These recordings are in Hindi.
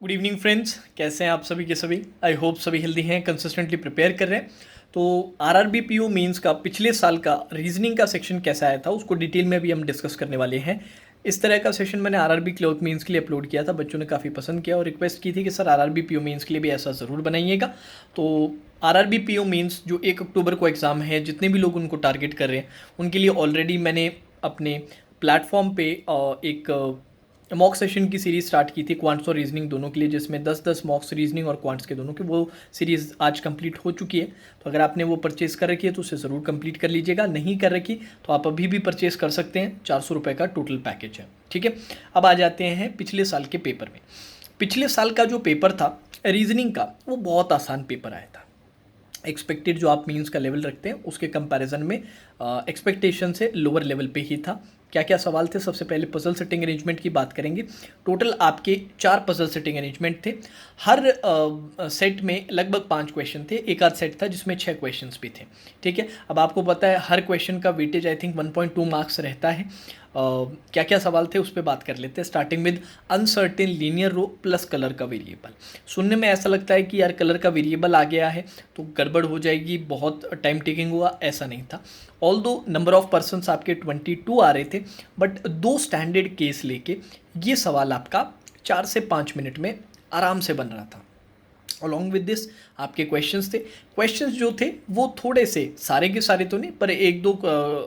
गुड इवनिंग फ्रेंड्स, कैसे हैं आप सभी के सभी। आई होप सभी हेल्दी हैं, कंसिस्टेंटली प्रिपेयर कर रहे हैं। तो आरआरबी पीओ मेंस का पिछले साल का रीजनिंग का सेक्शन कैसा आया था उसको डिटेल में भी हम डिस्कस करने वाले हैं। इस तरह का सेशन मैंने आरआरबी क्लर्क मेंस के लिए अपलोड किया था, बच्चों ने काफ़ी पसंद किया और रिक्वेस्ट की थी कि सर आरआरबी पीओ मेंस के लिए भी ऐसा ज़रूर बनाइएगा। तो आरआरबी पीओ मेंस जो 1 अक्टूबर को एग्ज़ाम है, जितने भी लोग उनको टारगेट कर रहे हैं उनके लिए ऑलरेडी मैंने अपने प्लेटफॉर्म पे एक मॉक सेशन की सीरीज स्टार्ट की थी क्वांट्स और रीजनिंग दोनों के लिए, जिसमें 10-10 मॉक्स रीजनिंग और क्वांट्स के दोनों की वो सीरीज़ आज कंप्लीट हो चुकी है। तो अगर आपने वो परचेज़ कर रखी है तो उसे ज़रूर कंप्लीट कर लीजिएगा, नहीं कर रखी तो आप अभी भी परचेज़ कर सकते हैं। 400 रुपये का टोटल पैकेज है, ठीक है। अब आ जाते हैं पिछले साल के पेपर में। पिछले साल का जो पेपर था रीजनिंग का, वो बहुत आसान पेपर आया था। एक्सपेक्टेड जो आप मीन्स का लेवल रखते हैं उसके कंपैरिजन में एक्सपेक्टेशन से लोअर लेवल पे ही था। क्या क्या सवाल थे, सबसे पहले पजल सेटिंग अरेंजमेंट की बात करेंगे। टोटल आपके 4 पजल सेटिंग अरेंजमेंट थे। हर सेट में लगभग 5 क्वेश्चन थे, एक आध सेट था जिसमें 6 क्वेश्चंस भी थे, ठीक है। अब आपको पता है हर क्वेश्चन का वेटेज आई थिंक 1.2 मार्क्स रहता है। क्या क्या सवाल थे उस पर बात कर लेते हैं, starting with uncertain linear row plus colour का वेरिएबल। सुनने में ऐसा लगता है कि यार कलर का वेरिएबल आ गया है तो गड़बड़ हो जाएगी, बहुत टाइम टेकिंग हुआ, ऐसा नहीं था। ऑल दो नंबर ऑफ पर्सनस आपके 22 आ रहे थे, बट 2 स्टैंडर्ड केस लेके ये सवाल आपका 4 से 5 मिनट में आराम से बन रहा था। अलॉन्ग विद दिस आपके क्वेश्चंस थे। क्वेश्चंस जो थे वो थोड़े से, सारे के सारे तो नहीं, पर एक दो,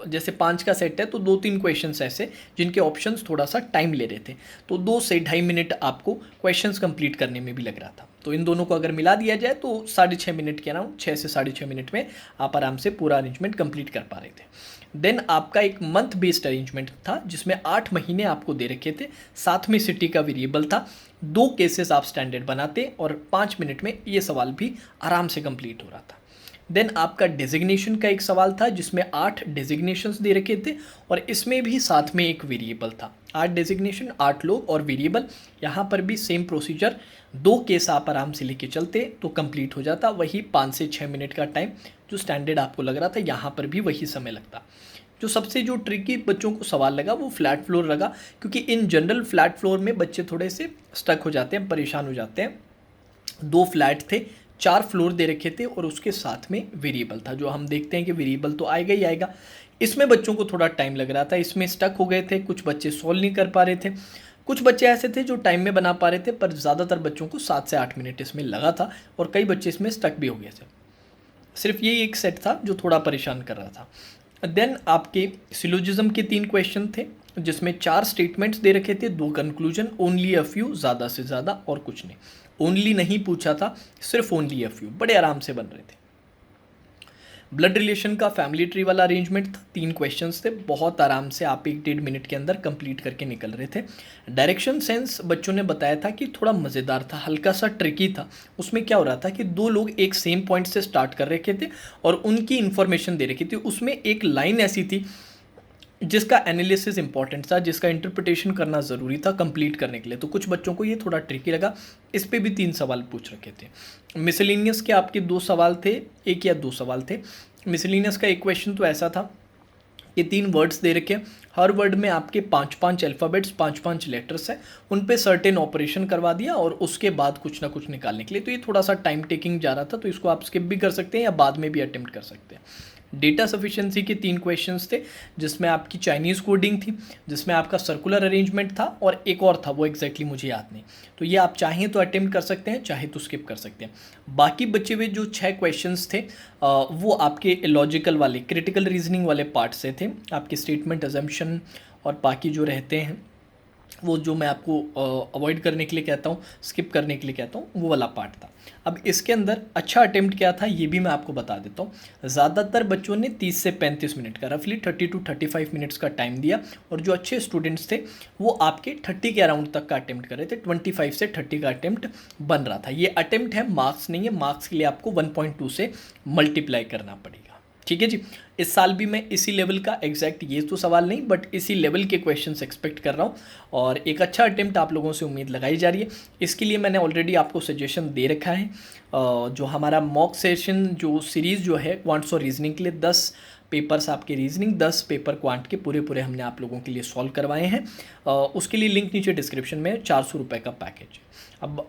जैसे 5 का सेट है तो 2-3 क्वेश्चंस ऐसे जिनके ऑप्शंस थोड़ा सा टाइम ले रहे थे। तो 2 से 2.5 मिनट आपको क्वेश्चंस कंप्लीट करने में भी लग रहा था। तो इन दोनों को अगर मिला दिया जाए तो 6.5 मिनट के अराउंड, 6 से 6.5 मिनट में आप आराम से पूरा अरेंजमेंट कंप्लीट कर पा रहे थे। देन आपका एक मंथ बेस्ड अरेंजमेंट था जिसमें 8 महीने आपको दे रखे थे, साथ में सिटी का वेरिएबल था। 2 केसेस आप स्टैंडर्ड बनाते और 5 मिनट में ये सवाल भी आराम से कंप्लीट हो रहा था। देन आपका डेजिग्नेशन का एक सवाल था जिसमें 8 डेजिग्नेशंस दे रखे थे और इसमें भी साथ में एक वेरिएबल था। 8 डेजिग्नेशन, 8 लोग और वेरिएबल। यहाँ पर भी सेम प्रोसीजर, 2 केस आप आराम से लेके चलते तो कंप्लीट हो जाता। वही 5 से 6 मिनट का टाइम जो स्टैंडर्ड आपको लग रहा था, यहाँ पर भी वही समय लगता। जो सबसे जो ट्रिकी बच्चों को सवाल लगा वो फ्लैट फ्लोर लगा, क्योंकि इन जनरल फ्लैट फ्लोर में बच्चे थोड़े से स्टक हो जाते हैं, परेशान हो जाते हैं। 2 फ्लैट थे, 4 फ्लोर दे रखे थे और उसके साथ में वेरिएबल था। जो हम देखते हैं कि वेरिएबल तो आएगा ही आएगा, इसमें बच्चों को थोड़ा टाइम लग रहा था, इसमें स्टक हो गए थे। कुछ बच्चे सॉल्व नहीं कर पा रहे थे, कुछ बच्चे ऐसे थे जो टाइम में बना पा रहे थे, पर ज़्यादातर बच्चों को 7 से 8 मिनट इसमें लगा था और कई बच्चे इसमें स्टक भी हो गए थे। सिर्फ ये एक सेट था जो थोड़ा परेशान कर रहा था। देन आपके सिलोजिज्म के 3 क्वेश्चन थे जिसमें 4 स्टेटमेंट्स दे रखे थे, 2 कंक्लूजन, ओनली अ फ्यू, ज़्यादा से ज़्यादा और कुछ नहीं। ओनली नहीं पूछा था, सिर्फ ओनली अ फ्यू, बड़े आराम से बन रहे थे। ब्लड रिलेशन का फैमिली ट्री वाला अरेंजमेंट था, 3 क्वेश्चंस थे, बहुत आराम से आप 1-1.5 मिनट के अंदर कंप्लीट करके निकल रहे थे। डायरेक्शन सेंस बच्चों ने बताया था कि थोड़ा मज़ेदार था, हल्का सा ट्रिकी था। उसमें क्या हो रहा था कि 2 लोग एक सेम पॉइंट से स्टार्ट कर रखे थे और उनकी इन्फॉर्मेशन दे रखी थी। उसमें एक लाइन ऐसी थी जिसका एनालिसिस इंपॉर्टेंट था, जिसका इंटरप्रिटेशन करना ज़रूरी था कंप्लीट करने के लिए। तो कुछ बच्चों को ये थोड़ा ट्रिकी लगा, इस पे भी 3 सवाल पूछ रखे थे। मिसलिनियस के आपके 2 सवाल थे, 1 या 2 सवाल थे। मिसलिनियस का एक क्वेश्चन तो ऐसा था कि 3 वर्ड्स दे रखे, हर वर्ड में आपके 5-5 अल्फ़ाबेट्स, 5-5 लेटर्स है, उन पे सर्टेन ऑपरेशन करवा दिया और उसके बाद कुछ ना कुछ निकालने के लिए। तो ये थोड़ा सा टाइम टेकिंग जा रहा था, तो इसको आप स्किप भी कर सकते हैं या बाद में भी अटेम्प्ट कर सकते हैं। डेटा सफिशिएंसी के 3 क्वेश्चंस थे जिसमें आपकी चाइनीज़ कोडिंग थी, जिसमें आपका सर्कुलर अरेंजमेंट था और एक और था, वो एग्जैक्टली मुझे याद नहीं। तो ये आप चाहें तो अटेम्प्ट कर सकते हैं, चाहे तो स्किप कर सकते हैं। बाकी बचे हुए जो 6 क्वेश्चंस थे वो आपके लॉजिकल वाले, क्रिटिकल रीजनिंग वाले पार्ट से थे। आपके स्टेटमेंट, अजम्पशन और बाकी जो रहते हैं वो, जो मैं आपको अवॉइड करने के लिए कहता हूँ, स्किप करने के लिए कहता हूँ, वो वाला पार्ट था। अब इसके अंदर अच्छा अटेम्प्ट क्या था ये भी मैं आपको बता देता हूँ। ज़्यादातर बच्चों ने 30 से 35 मिनट का, रफली 30 to 35 मिनट्स का टाइम दिया और जो अच्छे स्टूडेंट्स थे वो आपके 30 के अराउंड तक का अटेम्प्ट कर रहे थे। 25 से 30 का अटेम्प्ट बन रहा था। ये अटेम्प्ट है, मार्क्स नहीं है। मार्क्स के लिए आपको 1.2 से मल्टीप्लाई करना पड़ेगा, ठीक है जी। इस साल भी मैं इसी लेवल का, एग्जैक्ट ये तो सवाल नहीं, बट इसी लेवल के क्वेश्चंस एक्सपेक्ट कर रहा हूँ और एक अच्छा अटेम्प्ट आप लोगों से उम्मीद लगाई जा रही है। इसके लिए मैंने ऑलरेडी आपको सजेशन दे रखा है। जो हमारा मॉक सेशन जो सीरीज़ जो है क्वांट्स और रीजनिंग के लिए 10 पेपर्स आपके रीजनिंग, 10 पेपर क्वांट के पूरे हमने आप लोगों के लिए सॉल्व करवाए हैं। उसके लिए लिंक नीचे डिस्क्रिप्शन में 400 रुपये का पैकेज है। अब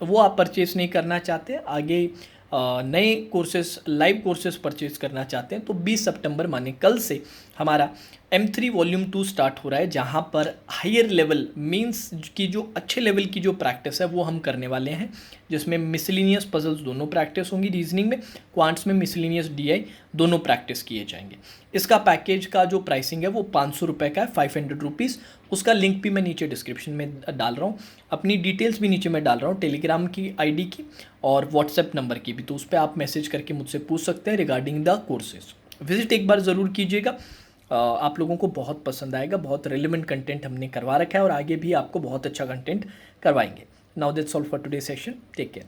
वो आप परचेस नहीं करना चाहते, आगे नए कोर्सेस, लाइव कोर्सेस परचेज करना चाहते हैं, तो 20 सितंबर माने कल से हमारा M3 वॉल्यूम 2 स्टार्ट हो रहा है, जहां पर हायर लेवल मींस की जो अच्छे लेवल की जो प्रैक्टिस है वो हम करने वाले हैं, जिसमें मिसलिनियस पजल्स दोनों प्रैक्टिस होंगी, रीजनिंग में, क्वांट्स में मिसलिनियस DI दोनों प्रैक्टिस किए जाएंगे। इसका पैकेज का जो प्राइसिंग है वो 500 रुपये का है, 500 रुपीज़। उसका लिंक भी मैं नीचे डिस्क्रिप्शन में डाल रहा हूँ, अपनी डिटेल्स भी नीचे मैं डाल रहा हूँ, टेलीग्राम की ID की और व्हाट्सएप नंबर की भी, तो उस पर आप मैसेज करके मुझसे पूछ सकते हैं रिगार्डिंग द कोर्सेज। विजिट एक बार ज़रूर कीजिएगा, आप लोगों को बहुत पसंद आएगा। बहुत रेलिवेंट कंटेंट हमने करवा रखा है और आगे भी आपको बहुत अच्छा कंटेंट करवाएंगे। Now that's all for today session, take care.